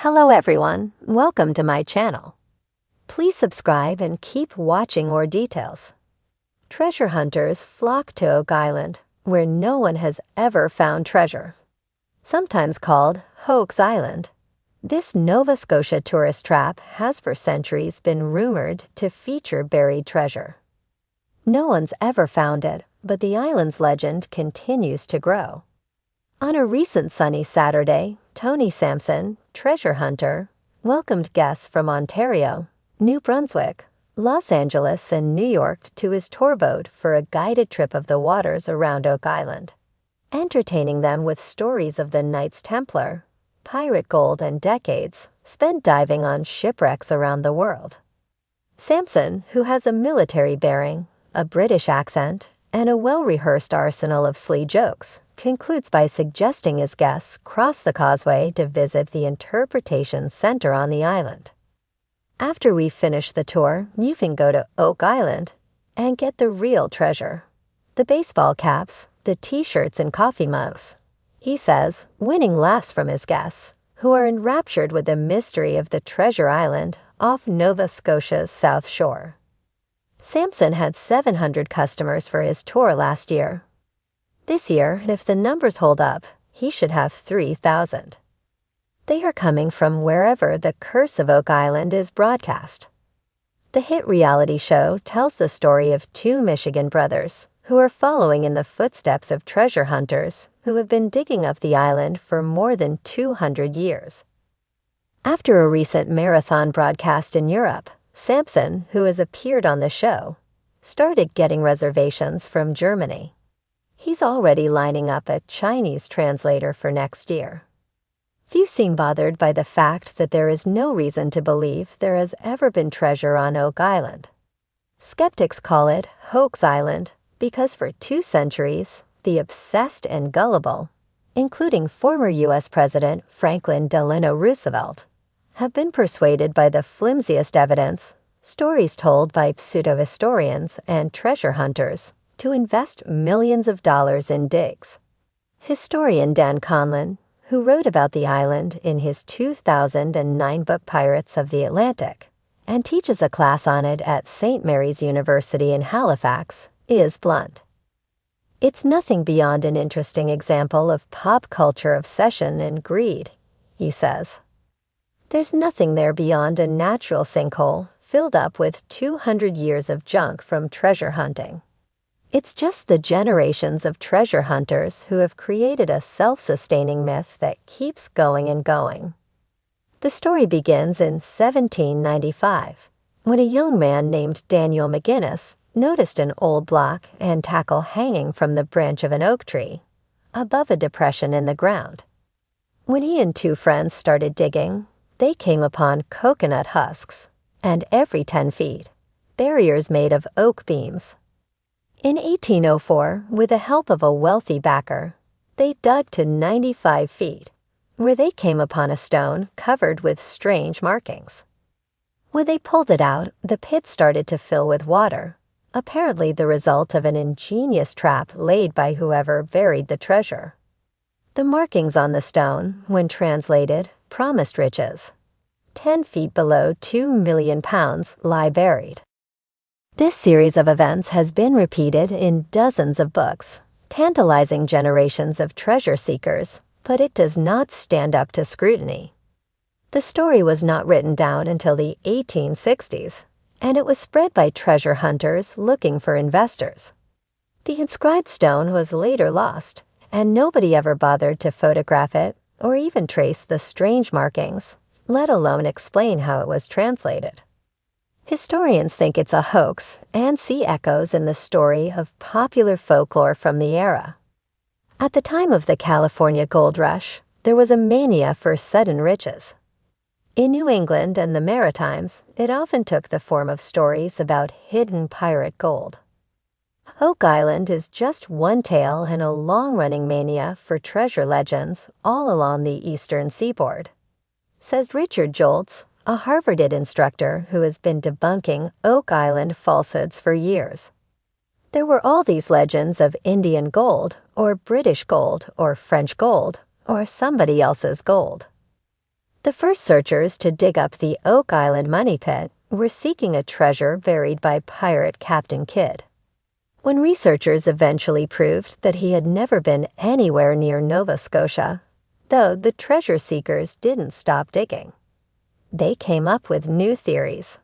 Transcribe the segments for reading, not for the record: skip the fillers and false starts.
Hello everyone, welcome to my channel. Please subscribe and keep watching more details. Treasure hunters flock to Oak Island, where no one has ever found treasure. Sometimes called Hoax Island, this Nova Scotia tourist trap has for centuries been rumored to feature buried treasure. No one's ever found it, but the island's legend continues to grow. On a recent sunny Saturday, Tony Sampson, treasure hunter, welcomed guests from Ontario, New Brunswick, Los Angeles, and New York to his tour boat for a guided trip of the waters around Oak Island, entertaining them with stories of the Knights Templar, pirate gold, and decades spent diving on shipwrecks around the world. Sampson, who has a military bearing, a British accent, and a well-rehearsed arsenal of sly jokes, concludes by suggesting his guests cross the causeway to visit the Interpretation Center on the island. After we finish the tour, you can go to Oak Island and get the real treasure: the baseball caps, the t-shirts, and coffee mugs. He says, winning laughs from his guests, who are enraptured with the mystery of the treasure island off Nova Scotia's South Shore. Sampson had 700 customers for his tour last year. This year, if the numbers hold up, he should have 3,000. They are coming from wherever The Curse of Oak Island is broadcast. The hit reality show tells the story of two Michigan brothers who are following in the footsteps of treasure hunters who have been digging up the island for more than 200 years. After a recent marathon broadcast in Europe, Sampson, who has appeared on the show, started getting reservations from Germany. He's already lining up a Chinese translator for next year. Few seem bothered by the fact that there is no reason to believe there has ever been treasure on Oak Island. Skeptics call it Hoax Island because for 2 centuries, the obsessed and gullible, including former U.S. President Franklin Delano Roosevelt, have been persuaded by the flimsiest evidence, stories told by pseudo-historians and treasure hunters, to invest millions of dollars in digs. Historian Dan Conlon, who wrote about the island in his 2009 book Pirates of the Atlantic, and teaches a class on it at St. Mary's University in Halifax, is blunt. It's nothing beyond an interesting example of pop culture obsession and greed, he says. There's nothing there beyond a natural sinkhole filled up with 200 years of junk from treasure hunting. It's just the generations of treasure hunters who have created a self-sustaining myth that keeps going and going. The story begins in 1795, when a young man named Daniel McGinnis noticed an old block and tackle hanging from the branch of an oak tree, above a depression in the ground. When he and 2 friends started digging, they came upon coconut husks, and every 10 feet, barriers made of oak beams. In 1804, with the help of a wealthy backer, they dug to 95 feet, where they came upon a stone covered with strange markings. When they pulled it out, the pit started to fill with water, apparently the result of an ingenious trap laid by whoever buried the treasure. The markings on the stone, when translated, promised riches. 10 feet below 2 million pounds lie buried. This series of events has been repeated in dozens of books, tantalizing generations of treasure seekers, but it does not stand up to scrutiny. The story was not written down until the 1860s, and it was spread by treasure hunters looking for investors. The inscribed stone was later lost, and nobody ever bothered to photograph it or even trace the strange markings, let alone explain how it was translated. Historians think it's a hoax and see echoes in the story of popular folklore from the era. At the time of the California Gold Rush, there was a mania for sudden riches. In New England and the Maritimes, it often took the form of stories about hidden pirate gold. Oak Island is just one tale in a long-running mania for treasure legends all along the eastern seaboard, says Richard Joltz, a Harvard instructor who has been debunking Oak Island falsehoods for years. There were all these legends of Indian gold, or British gold, or French gold, or somebody else's gold. The first searchers to dig up the Oak Island money pit were seeking a treasure buried by pirate Captain Kidd. When researchers eventually proved that he had never been anywhere near Nova Scotia, though the treasure seekers didn't stop digging. They came up with new theories.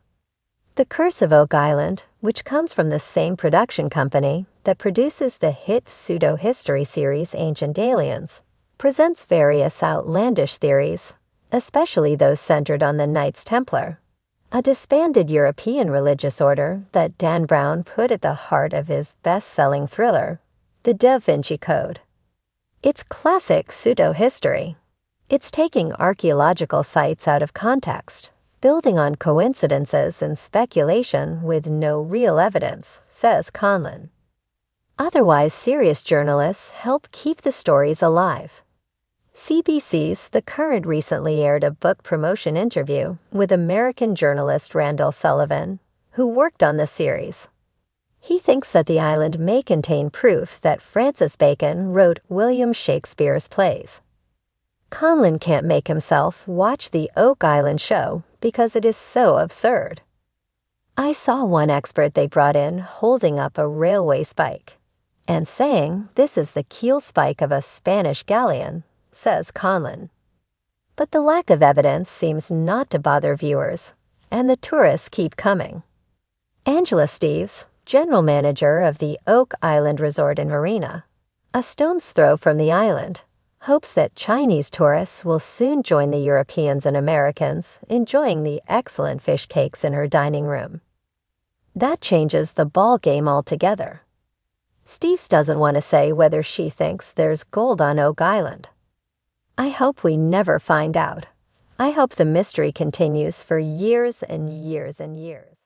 The Curse of Oak Island, which comes from the same production company that produces the hit pseudo-history series Ancient Aliens, presents various outlandish theories, especially those centered on the Knights Templar, a disbanded European religious order that Dan Brown put at the heart of his best-selling thriller, The Da Vinci Code. It's classic pseudo-history. It's taking archaeological sites out of context, building on coincidences and speculation with no real evidence, says Conlon. Otherwise serious journalists help keep the stories alive. CBC's The Current recently aired a book promotion interview with American journalist Randall Sullivan, who worked on the series. He thinks that the island may contain proof that Francis Bacon wrote William Shakespeare's plays. Conlon can't make himself watch the Oak Island show because it is so absurd. I saw one expert they brought in holding up a railway spike and saying this is the keel spike of a Spanish galleon, says Conlon. But the lack of evidence seems not to bother viewers, and the tourists keep coming. Angela Steves, general manager of the Oak Island Resort and Marina, a stone's throw from the island, hopes that Chinese tourists will soon join the Europeans and Americans enjoying the excellent fish cakes in her dining room. That changes the ball game altogether. Steves doesn't want to say whether she thinks there's gold on Oak Island. I hope we never find out. I hope the mystery continues for years and years and years.